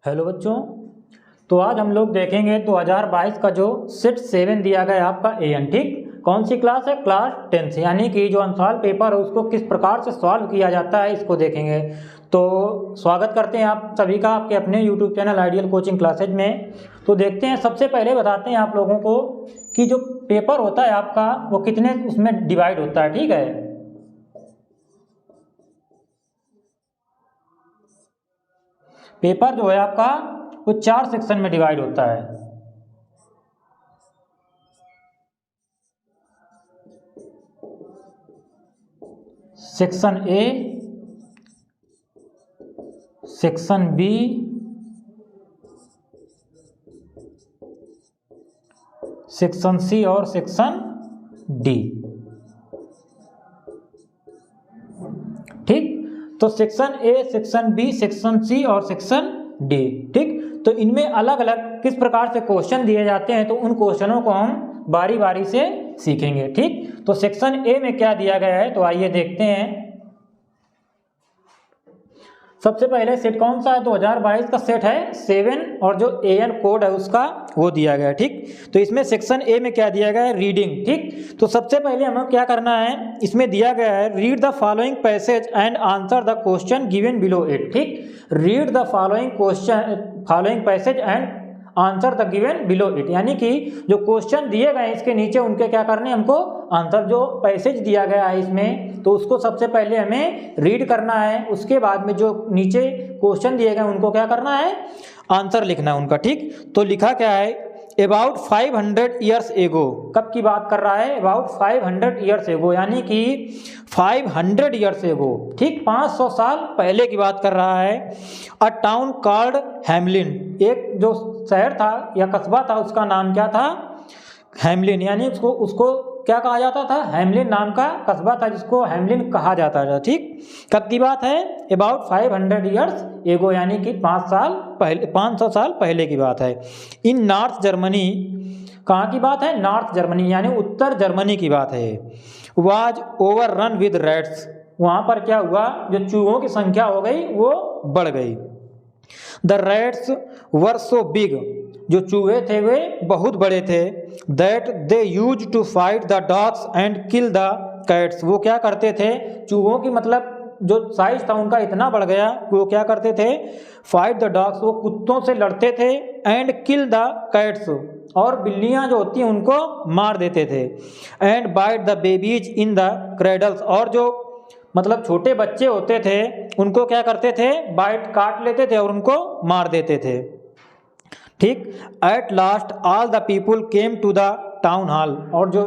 Hello बच्चों, तो आज हम लोग देखेंगे 2022 का जो सेट 7 दिया गया है आपका एएन। ठीक, कौन सी क्लास है? क्लास 10 यानी कि जो अंशाल पेपर है उसको किस प्रकार से सॉल्व किया जाता है इसको देखेंगे। तो स्वागत करते हैं आप सभी का आपके अपने YouTube channel Ideal coaching classes में। तो देखते हैं, सबसे पहले बताते हैं आप लोगों को कि जो पेपर होता है आपका वो कितने उसमें डिवाइड होता है। ठीक है, पेपर जो है आपका वो 4 सेक्शन में डिवाइड होता है। Section A, section B, section C और सेक्शन डी। ठीक, तो section A, section B, section C और सेक्शन डी। ठीक, तो इनमें अलग अलग किस प्रकार से क्वेश्चन दिए जाते हैं तो उन क्वेश्चनों को हम बारी बारी से सीखेंगे। ठीक, तो सेक्शन ए में क्या दिया गया है तो आइए देखते हैं। सबसे पहले सेट कौन सा है? 2022 का सेट है 7 और जो एएन कोड है उसका वो दिया गया है। ठीक, तो इसमें सेक्शन ए में क्या दिया गया है? रीडिंग। ठीक, तो सबसे पहले हमें क्या करना है, इसमें दिया गया है read the following passage and answer the question given below it. ठीक, read the following passage and answer the given below it, यानी कि जो क्वेश्चन दिए गए हैं इसके नीचे उनके क्या करने, हमको आंसर जो पैसेज दिया गया है इसमें तो उसको सबसे पहले हमें रीड करना है। उसके बाद में जो नीचे क्वेश्चन दिए गए उनको क्या करना है, आंसर लिखना है उनका। ठीक, तो लिखा क्या है, अबाउट 500 ईयर्स एगो। कब की बात कर रहा है? अबाउट 500 ईयर्स एगो, यानी कि 500 ईयर्स एगो। ठीक, 500 साल पहले की बात कर रहा है। अ टाउन कॉल्ड हैमलिन, एक जो शहर था या कस्बा था उसका नाम क्या था? हैमलिन, यानी उसको क्या कहा जाता था? हैमलिन नाम का कस्बा था जिसको हैमलिन कहा जाता था। ठीक, कब की बात है? अबाउट 500 ईयर्स एगो, यानी कि 500 साल पहले की बात है। इन नॉर्थ जर्मनी, कहाँ की बात है? नॉर्थ जर्मनी, यानी उत्तर जर्मनी की बात है। Was over run with rats, वहाँ पर क्या हुआ, जो चूहों की संख्या हो गई वो बढ़ गई। The rats were so big, जो चूहे थे वे बहुत बड़े थे। That they used to fight the dogs and kill the cats, वो क्या करते थे, चूहों की मतलब जो साइज था उनका इतना बढ़ गया कि वो क्या करते थे, फाइट द डॉग्स, वो कुत्तों से लड़ते थे। एंड किल द कैट्स, और बिल्लियां जो होती हैं उनको मार देते थे। And bite the babies in the cradles, और जो मतलब छोटे बच्चे होते थे उनको क्या करते थे, बाइट काट लेते थे और उनको मार देते थे। ठीक, at last all the people came to the town hall, और जो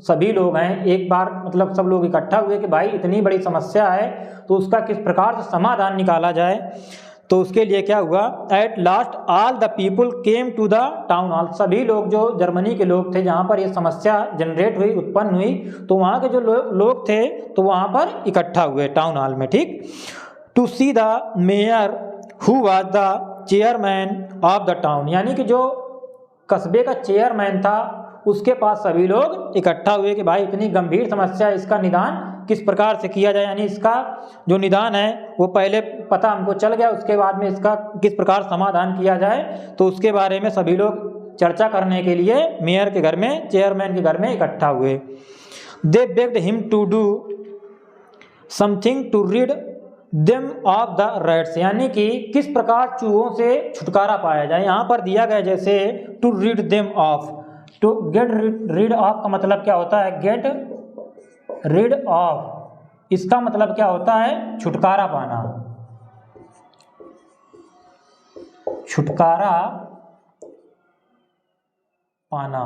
सभी लोग हैं एक बार मतलब सब लोग इकट्ठा हुए कि भाई इतनी बड़ी समस्या है तो उसका किस प्रकार से समाधान निकाला जाए। तो उसके लिए क्या हुआ, at last all the people came to the town hall, सभी लोग जो जर्मनी के लोग थे जहाँ पर ये समस्या जनरेट हुई, उत्पन्न हुई, तो वहाँ के जो लोग थे तो वहाँ पर इकट्ठा हुए टाउन हॉल में। ठीक, to see the mayor who was the chairman of the town, यानी कि जो कस्बे का चेयरमैन था उसके पास सभी लोग इकट्ठा हुए कि भाई इतनी गंभीर समस्या है, इसका निदान किस प्रकार से किया जाए, यानी इसका जो निदान है वो पहले पता हमको चल गया, उसके बाद में इसका किस प्रकार समाधान किया जाए, तो उसके बारे में सभी लोग चर्चा करने के लिए मेयर के घर में, चेयरमैन के घर में इकट्ठा हुए। They begged him to do something to rid them of the rats, यानी कि किस प्रकार चूहों से छुटकारा पाया जाए। यहाँ पर दिया गया जैसे to rid them of, to get rid of का मतलब क्या होता है? गेट रीड ऑफ, इसका मतलब क्या होता है? छुटकारा पाना, छुटकारा पाना।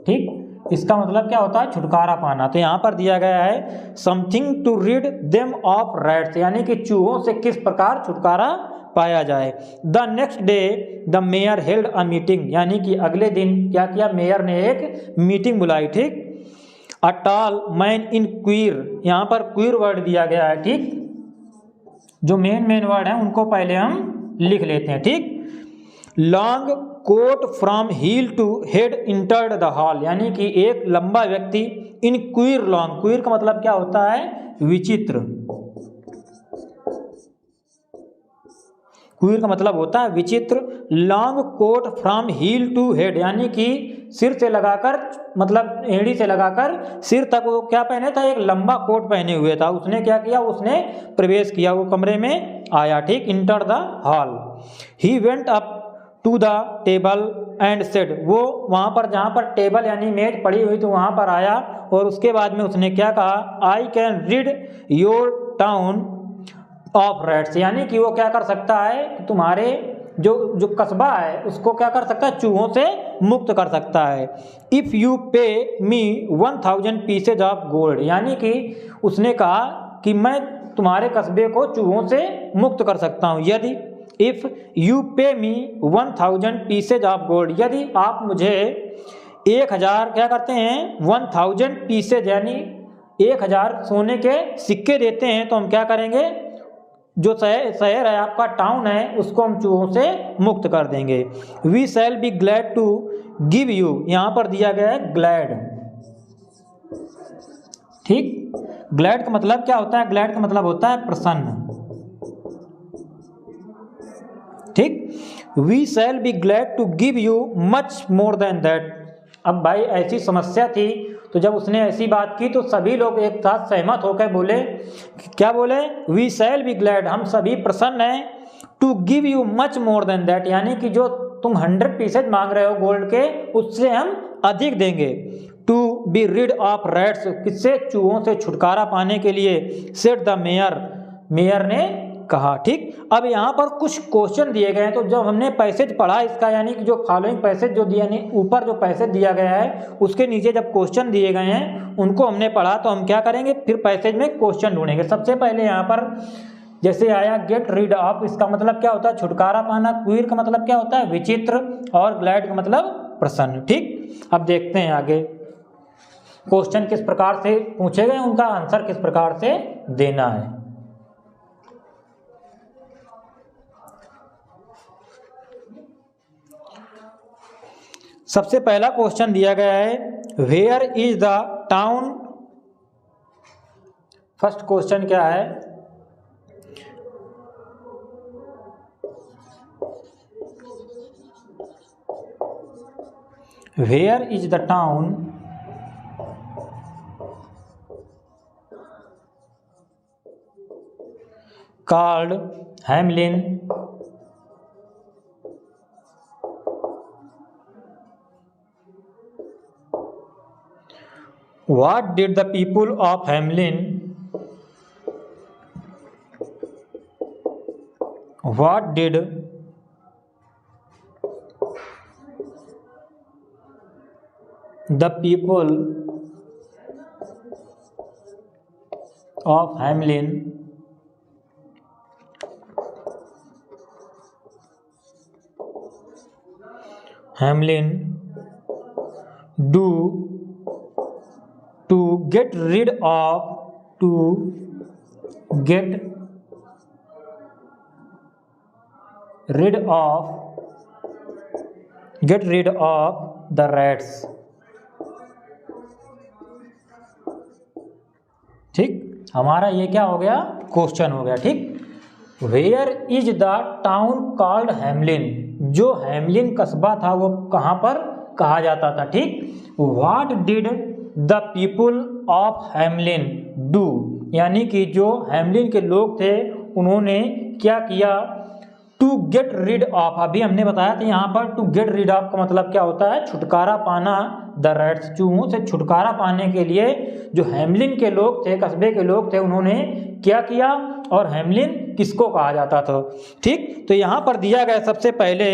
ठीक, इसका मतलब क्या होता है? छुटकारा पाना। तो यहाँ पर दिया गया है something to rid them of rats, यानी कि चूहों से किस प्रकार छुटकारा पाया जाए। The next day the mayor held a meeting, यानी कि अगले दिन क्या किया, मेयर ने एक मीटिंग बुलाई। ठीक, अ टॉल मैन इन क्वीर, यहाँ पर क्वीर वर्ड दिया गया है। ठीक, जो मेन वर्ड है उनको पहले हम लिख लेते हैं। ठीक, long coat from heel to head entered the hall, यानी कि एक लंबा व्यक्ति इन क्वीर लॉन्ग, क्वीर का मतलब क्या होता है? विचित्र, क्वीर का मतलब होता है विचित्र। Long coat from heel to head, यानी कि सिर से लगाकर, मतलब एड़ी से लगाकर सिर तक वो क्या पहने था, एक लंबा कोट पहने हुए था। उसने क्या किया, उसने प्रवेश किया, वो कमरे में आया, ठीक। Enter the hall, he went up to the table and said, वो वहाँ पर जहाँ पर टेबल यानी मेज पड़ी हुई थी वहाँ पर आया और उसके बाद में उसने क्या कहा, I can read your town of rats, यानी कि वो क्या कर सकता है, तुम्हारे जो कस्बा है उसको क्या कर सकता है, चूहों से मुक्त कर सकता है। इफ़ यू पे मी 1000 पीसेज ऑफ गोल्ड, यानी कि उसने कहा कि मैं तुम्हारे कस्बे को चूहों से मुक्त कर सकता हूँ यदि, इफ़ यू पे मी 1000 पीसेज ऑफ गोल्ड, यदि आप मुझे 1000 क्या करते हैं, 1000 पीसेज यानी 1000 सोने के सिक्के देते हैं, तो हम क्या करेंगे, जो शहर है आपका, टाउन है, उसको हम चूहों से मुक्त कर देंगे। We shall be glad to give you, यहाँ पर दिया गया है ग्लैड, ठीक। ग्लैड का मतलब क्या होता है, ग्लैड का मतलब होता है प्रसन्न, ठीक। We shall be glad to give you much more than that. अब भाई ऐसी समस्या थी, तो जब उसने ऐसी बात की तो सभी लोग एक साथ सहमत होकर बोले, क्या बोले, वी शैल बी ग्लैड, हम सभी प्रसन्न हैं, to give you much more than that, यानी कि जो तुम 100 पीसेज मांग रहे हो गोल्ड के, उससे हम अधिक देंगे। To be rid of rats, किससे, चूहों से छुटकारा पाने के लिए, सेड द मेयर, मेयर ने कहा, ठीक। अब यहाँ पर कुछ क्वेश्चन दिए गए हैं, तो जब हमने पैसेज पढ़ा इसका, यानी कि जो फॉलोइंग पैसेज जो दिया, यानी ऊपर जो पैसेज दिया गया है उसके नीचे जब क्वेश्चन दिए गए हैं उनको हमने पढ़ा, तो हम क्या करेंगे, फिर पैसेज में क्वेश्चन ढूंढेंगे। सबसे पहले यहाँ पर जैसे आया गेट रीड ऑफ, इसका मतलब क्या होता है, छुटकारा पाना। क्वीर का मतलब क्या होता है, विचित्र। और ग्लैड का मतलब प्रसन्न, ठीक। अब देखते हैं आगे क्वेश्चन किस प्रकार से पूछे गए, उनका आंसर किस प्रकार से देना है। सबसे पहला क्वेश्चन दिया गया है, where is the town, first question क्या है, where is the town called Hamelin What did the people of Hamelin, what did the people of Hamelin do to get rid of the rats, ठीक। हमारा ये क्या हो गया, question हो गया, ठीक। Where is the town called Hamelin, जो हैमलिन कस्बा था वो कहाँ पर कहा जाता था, ठीक। What did the people of Hamelin do, यानी कि जो हैमलिन के लोग थे उन्होंने क्या किया, टू गेट रिड ऑफ, अभी हमने बताया था यहाँ पर टू गेट रिड ऑफ का मतलब क्या होता है, छुटकारा पाना, द रैट्स, चूहों से छुटकारा पाने के लिए जो हैमलिन के लोग थे, कस्बे के लोग थे, उन्होंने क्या किया, और हैमलिन किसको कहा जाता था, ठीक। तो यहाँ पर दिया गया सबसे पहले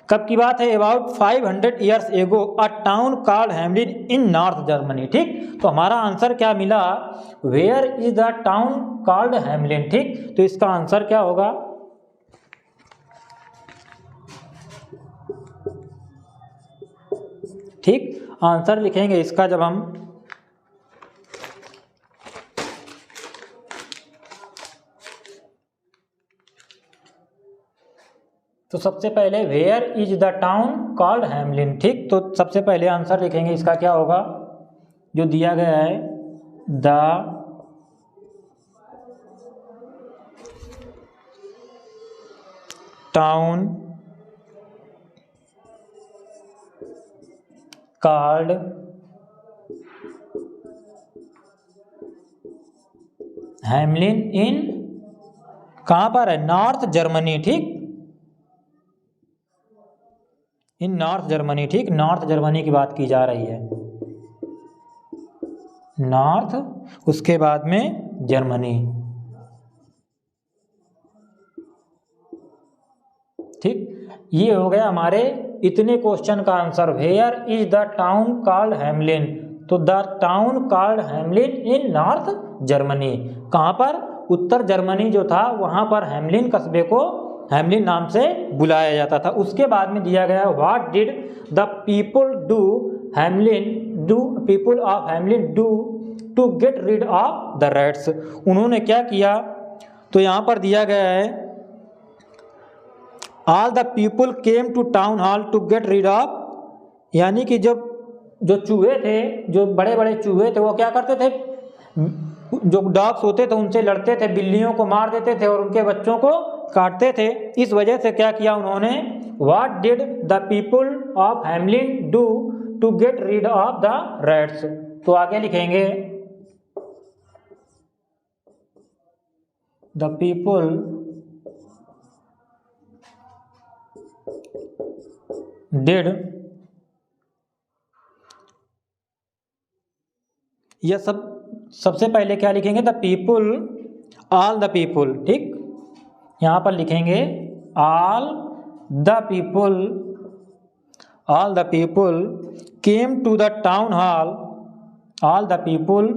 कब की बात है, about 500 years ago a town called Hamelin in north Germany, ठीक। तो हमारा आंसर क्या मिला, where is the town called Hamelin, ठीक। तो इसका आंसर क्या होगा, ठीक। आंसर लिखेंगे इसका जब हम तो सबसे पहले where is the town called Hamelin, ठीक। तो सबसे पहले आंसर लिखेंगे इसका क्या होगा, जो दिया गया है, द town called हैमलिन इन, कहाँ पर है, नॉर्थ जर्मनी, ठीक, इन नॉर्थ जर्मनी, ठीक, नॉर्थ जर्मनी की बात की जा रही है, नॉर्थ, उसके बाद में जर्मनी, ठीक। ये हो गया हमारे इतने क्वेश्चन का answer. Where is the town called Hamelin, तो the town called Hamelin in north Germany, कहाँ पर, उत्तर जर्मनी जो था वहाँ पर हैमलिन कस्बे को हैमलिन नाम से बुलाया जाता था। उसके बाद में दिया गया what did the people do people of Hamelin do to get rid of the rats, उन्होंने क्या किया, तो यहाँ पर दिया गया है all the people came to town hall to get rid of, यानी कि जब जो चूहे थे, जो बड़े बड़े चूहे थे, वो क्या करते थे, जो डॉग्स होते थे उनसे लड़ते थे, बिल्लियों को मार देते थे और उनके बच्चों को काटते थे। इस वजह से क्या किया उन्होंने, what did the people of Hamelin do to get rid of the rats, तो आगे लिखेंगे द पीपल डिड, यह सबसे पहले क्या लिखेंगे, the people, all the people, ठीक, यहां पर लिखेंगे all the people came to the town hall, all the people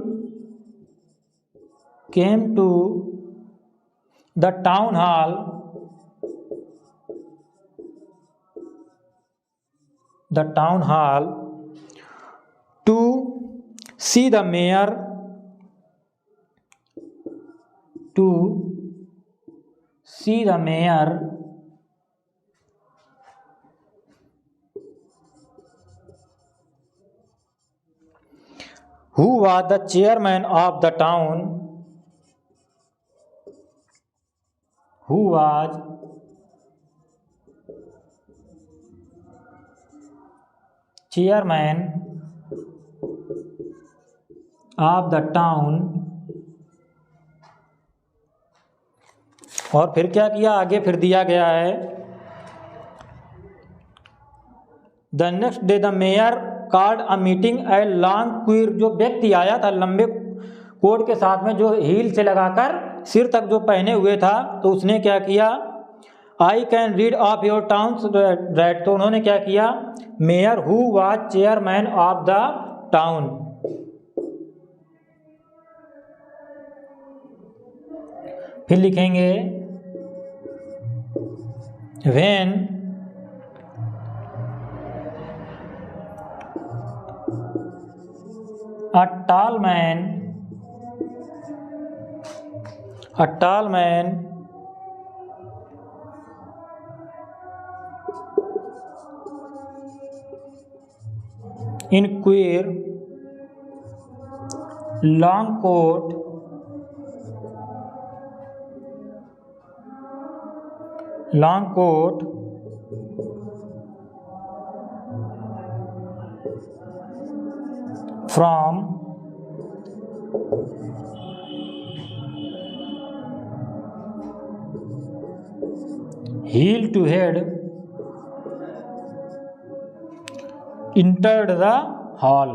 came to the town hall, the town hall to see the mayor, to see the mayor who was the chairman of the town, who was chairman of the town, और फिर क्या किया आगे, फिर दिया गया है the next day the mayor called a meeting a long queer, जो व्यक्ति आया था लंबे कोट के साथ में, जो हील से लगाकर सिर तक जो पहने हुए था, तो उसने क्या किया, I can read of your towns rat, तो उन्होंने क्या किया, mayor who was chairman of the town, फिर लिखेंगे when a tall man in queer long coat from heel to head entered the hall,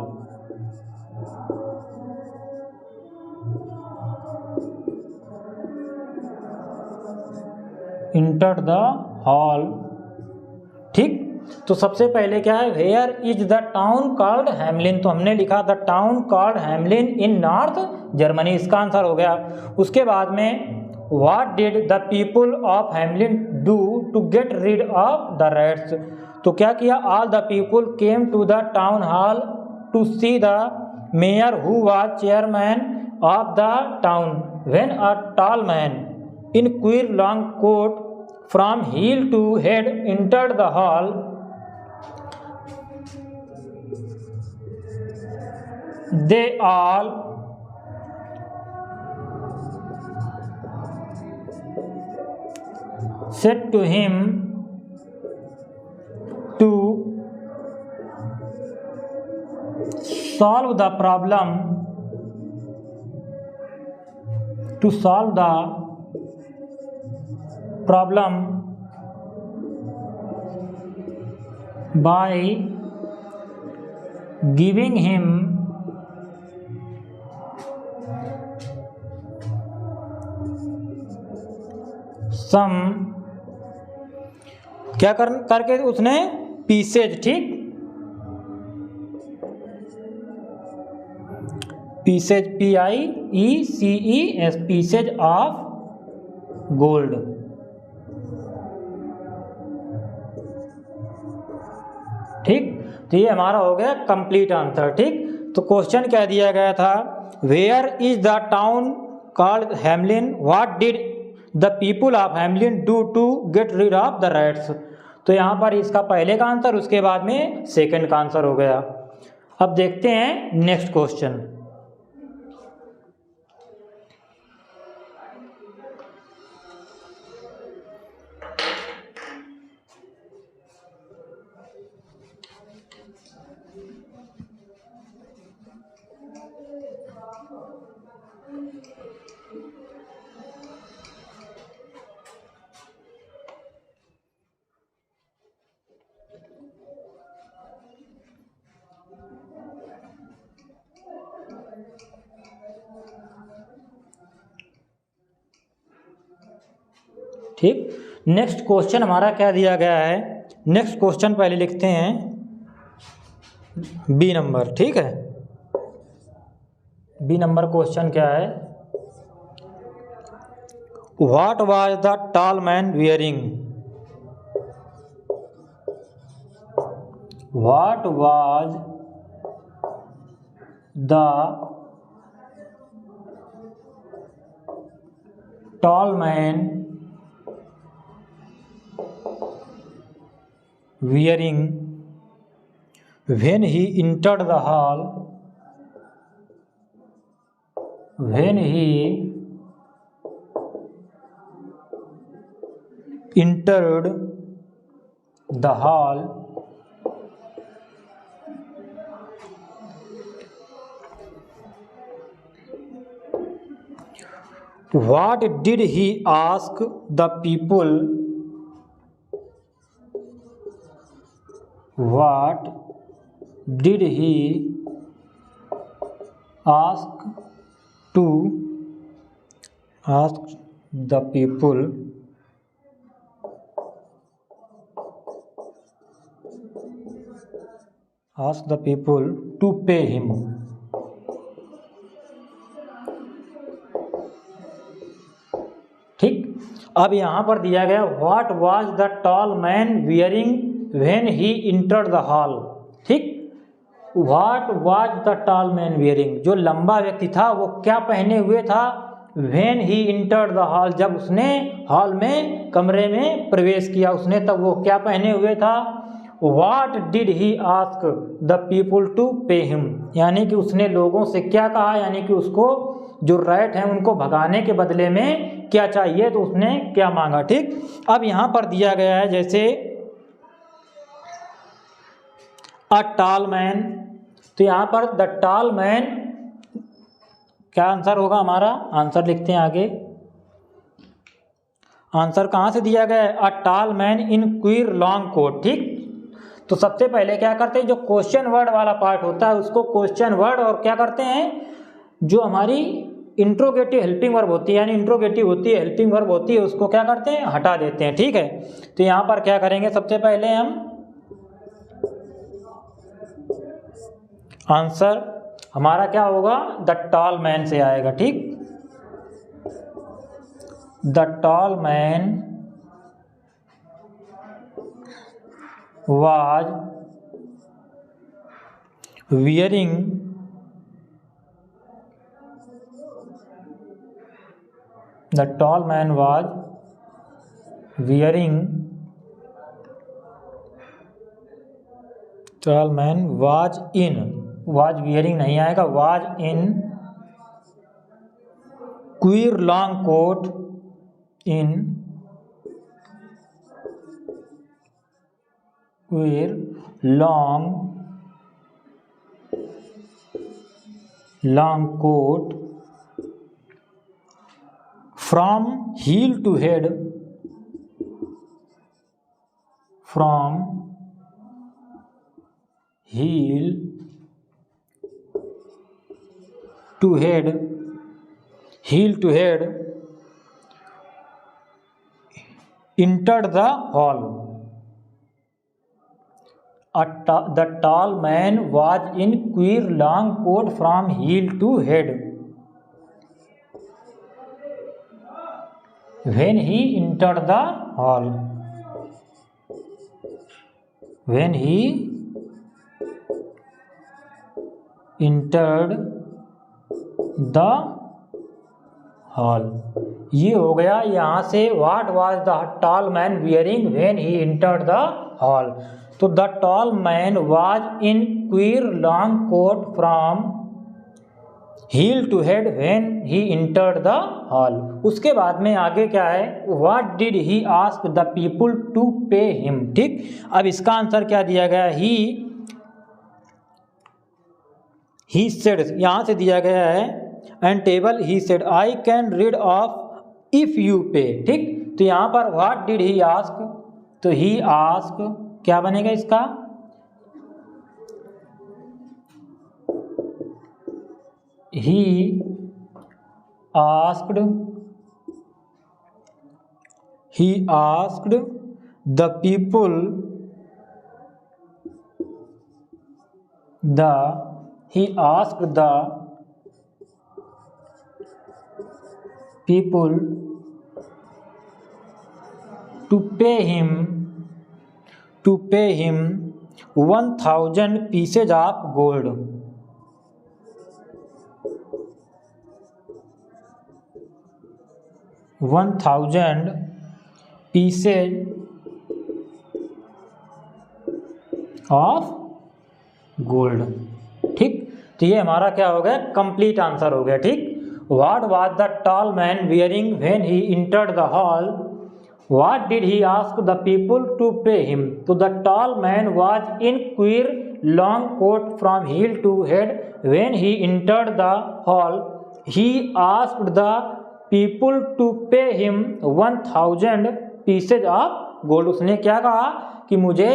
entered the hall, ठीक। तो सबसे पहले क्या है, where is the town called Hamelin, तो हमने लिखा the town called Hamelin in north Germany, इसका आंसर हो गया। उसके बाद में what did the people of Hamelin do to get rid of the rats, तो क्या किया, all the people came to the town hall to see the mayor who was chairman of the town when a tall man in queer long coat from heel to head entered the hall, they all said to him to solve the problem by giving him some क्या करके उसने pieces, ठीक, pieces PIECES pieces of gold. ठीक, तो ये हमारा हो गया कंप्लीट आंसर। ठीक, तो क्वेश्चन क्या दिया गया था, where is the town called Hamelin, what did the people of Hamelin do to get rid of the rats. तो यहाँ पर इसका पहले का आंसर, उसके बाद में सेकंड का आंसर हो गया। अब देखते हैं नेक्स्ट क्वेश्चन। ठीक, नेक्स्ट क्वेश्चन हमारा क्या दिया गया है, नेक्स्ट क्वेश्चन पहले लिखते हैं बी नंबर। ठीक है, बी नंबर क्वेश्चन क्या है, what was the tall man wearing, what was the tall man wearing when he entered the hall, when he entered the hall, what did he ask the people, what did he ask the people to pay him। ठीक, अब यहाँ पर दिया गया what was the tall man wearing when he entered the hall. ठीक, what was the tall man wearing, जो लंबा व्यक्ति था वो क्या पहने हुए था, when he entered the hall, जब उसने हॉल में कमरे में प्रवेश किया उसने, तब वो क्या पहने हुए था, what did he ask the people to pay him, यानी कि उसने लोगों से क्या कहा, यानी कि उसको जो रैट हैं उनको भगाने के बदले में क्या चाहिए, तो उसने क्या मांगा। ठीक, अब यहाँ पर दिया गया है जैसे अ टॉल मैन, तो यहाँ पर द टॉल मैन, क्या आंसर होगा हमारा, आंसर लिखते हैं आगे। आंसर कहाँ से दिया गया है, a tall man in queer long coat. ठीक, तो सबसे पहले क्या करते हैं, जो क्वेश्चन वर्ड वाला पार्ट होता है उसको क्वेश्चन वर्ड, और क्या करते हैं, जो हमारी इंट्रोगेटिव हेल्पिंग वर्ब होती है, यानी इंट्रोगेटिव होती है, हेल्पिंग वर्ब होती है, उसको क्या करते हैं, हटा देते हैं। ठीक है, तो यहाँ पर क्या करेंगे, सबसे पहले हम आंसर हमारा क्या होगा, द टॉल मैन से आएगा। ठीक, the tall man was wearing the tall man was wearing, tall man was in, was wearing नहीं आएगा, was in queer long coat, in queer long coat from heel to head, from heel to head entered the hall. The tall man was in queer long coat from heel to head. When he entered the hall. When he entered the hall. ये हो गया यहाँ से what was the tall man wearing when he entered the hall. तो the tall man was in queer long coat from heel to head when he entered the hall. उसके बाद में आगे क्या है, what did he ask the people to pay him. ठीक, अब इसका आंसर क्या दिया गया, he said, यहाँ से दिया गया है and table he said I can read off if you pay. ठीक, तो यहाँ पर what did he ask, तो he asked क्या बनेगा इसका, he asked the people to pay him 1000 pieces of gold. 1000 pieces of gold. ठीक, तो ये हमारा क्या हो गया, कंप्लीट आंसर हो गया. ठीक, What was the tall man wearing when he entered the hall? What did he ask the people to pay him? So the tall man was in queer long coat from heel to head when he entered the hall. He asked the people to pay him 1000 pieces of gold. उसने क्या कहा कि मुझे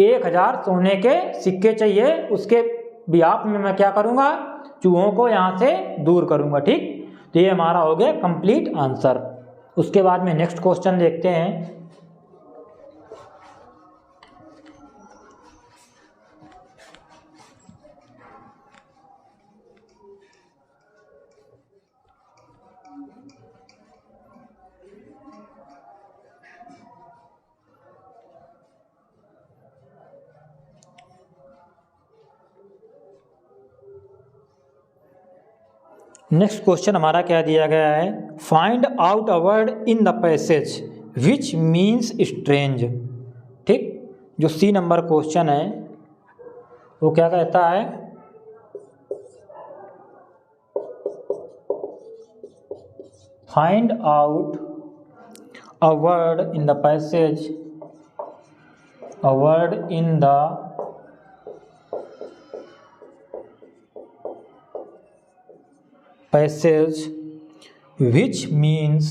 1000 सोने के सिक्के चाहिए, उसके बिहाफ में मैं क्या करूँगा, चूहों को यहाँ से दूर करूँगा. ठीक, तो ये हमारा हो गया कंप्लीट आंसर. उसके बाद में नेक्स्ट क्वेश्चन देखते हैं. नेक्स्ट क्वेश्चन हमारा क्या दिया गया है, find out a word in the passage which means strange. ठीक, जो सी नंबर क्वेश्चन है वो क्या कहता है, find out a word in the passage, a word in the passage which means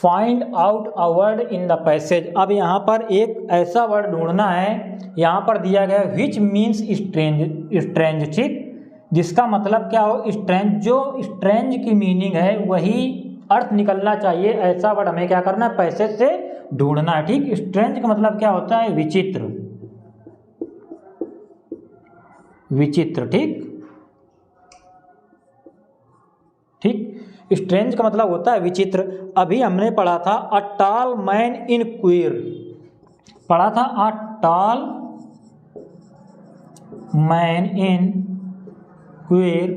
find out a word in the passage. अब यहाँ पर एक ऐसा वर्ड ढूंढना है, यहाँ पर दिया गया विच मीन्स स्ट्रेंज. ठीक, जिसका मतलब क्या हो, स्ट्रेंज. जो स्ट्रेंज की मीनिंग है वही अर्थ निकलना चाहिए, ऐसा वर्ड हमें क्या करना है, पैसेज से ढूंढना है. ठीक, स्ट्रेंज का मतलब क्या होता है, विचित्र. ठीक, स्ट्रेंज का मतलब होता है विचित्र. अभी हमने पढ़ा था अ टॉल मैन इन क्वीर, पढ़ा था अ टॉल मैन इन क्वीर.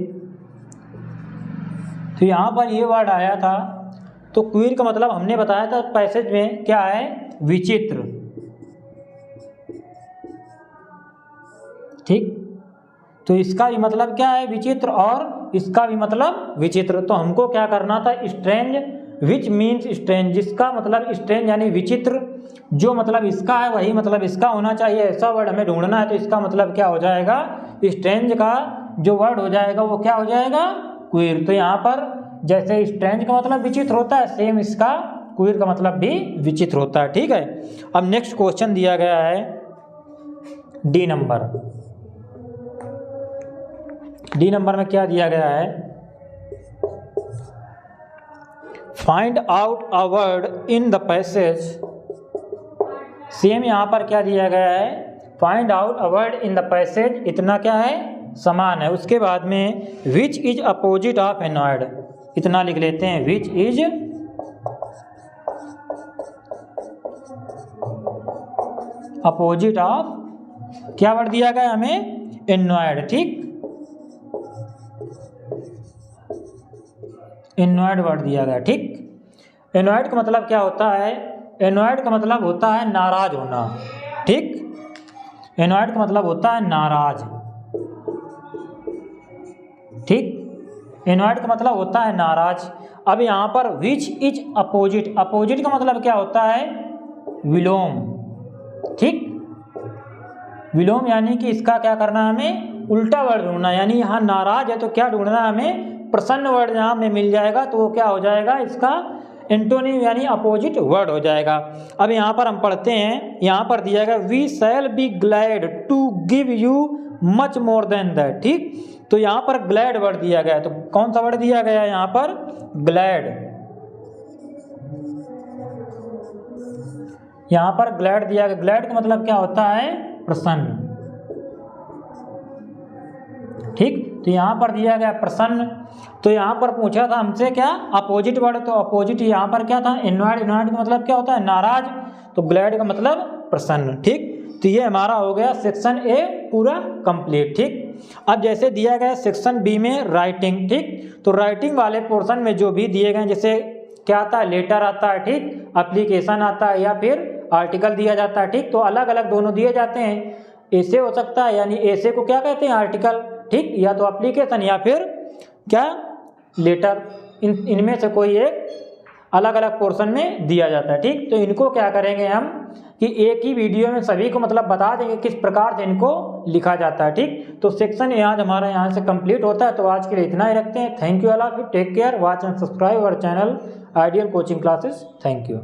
तो यहाँ पर ये वर्ड आया था, तो क्वीर का मतलब हमने बताया था पैसेज में क्या है, विचित्र. ठीक। तो इसका भी मतलब क्या है, विचित्र, और इसका भी मतलब विचित्र। तो हमको क्या करना था, स्ट्रेंज, विच मीन्स स्ट्रेंज, जिसका मतलब स्ट्रेंज यानी विचित्र, जो मतलब इसका है वही मतलब इसका होना चाहिए, ऐसा वर्ड हमें ढूंढना है। तो इसका मतलब क्या हो जाएगा, स्ट्रेंज का जो वर्ड हो जाएगा वो क्या हो जाएगा, क्वीर। तो यहाँ पर जैसे स्ट्रेंज का मतलब विचित्र होता है, सेम इसका क्वीर का मतलब भी विचित्र होता है। ठीक है। अब नेक्स्ट क्वेश्चन दिया गया है डी नंबर। डी नंबर में क्या दिया गया है, find out a word in the passage. Same यहाँ पर क्या दिया गया है, find out a word in the passage, इतना क्या है, समान है। उसके बाद में which is opposite of annoyed, इतना लिख लेते हैं, विच इज अपोजिट ऑफ, क्या वर्ड दिया गया हमें, एनॉयड। ठीक, एनॉयड वर्ड दिया गया। ठीक। एनॉयड का मतलब क्या होता है, एनॉयड का मतलब होता है नाराज होना। ठीक, एनॉयड का मतलब होता है नाराज। ठीक, एनॉयड का मतलब होता है नाराज। अब यहाँ पर विच इज अपोजिट, अपोजिट का मतलब क्या होता है, विलोम। ठीक, विलोम यानी कि इसका क्या करना है, हमें उल्टा वर्ड ढूंढना। यानी यहाँ नाराज है तो क्या ढूंढना है हमें, प्रसन्न वर्ड यहाँ में मिल जाएगा, तो वो क्या हो जाएगा, इसका एंटोनिम यानी अपोजिट वर्ड हो जाएगा। अब यहाँ पर हम पढ़ते हैं, यहाँ पर दिया गया we shall be glad to give you much more than that. ठीक, तो यहाँ पर ग्लैड वर्ड दिया गया है, तो कौन सा वर्ड दिया गया है यहाँ पर, ग्लैड। यहाँ पर ग्लैड दिया गया, ग्लैड का मतलब क्या होता है, प्रसन्न। ठीक, तो यहाँ पर दिया गया प्रसन्न। तो यहाँ पर पूछा था हमसे क्या, अपोजिट वर्ड, तो अपोजिट यहाँ पर क्या था, एनॉयड। एनॉयड का मतलब क्या होता है, नाराज, तो ग्लैड का मतलब प्रसन्न। ठीक, तो ये हमारा हो गया सेक्शन ए पूरा कंप्लीट। ठीक, अब जैसे दिया गया सेक्शन बी में राइटिंग। ठीक, तो राइटिंग वाले पोर्शन में जो भी दिए गए, जैसे क्या आता है, लेटर आता है, ठीक, एप्लीकेशन आता है, या फिर आर्टिकल दिया जाता है। ठीक, तो अलग अलग दोनों दिए जाते हैं, ऐसे हो सकता है, यानी ऐसे को क्या कहते हैं, आर्टिकल। ठीक, या तो एप्लीकेशन या फिर क्या, लेटर, इनमें से कोई एक अलग अलग पोर्शन में दिया जाता है। ठीक, तो इनको क्या करेंगे हम कि एक ही वीडियो में सभी को मतलब बता देंगे किस प्रकार से इनको लिखा जाता है। ठीक, तो सेक्शन आज हमारा यहाँ से कंप्लीट होता है। तो आज के लिए इतना ही रखते हैं। Thank you all of you, take care, watch and subscribe our channel Ideal Coaching Classes. Thank you.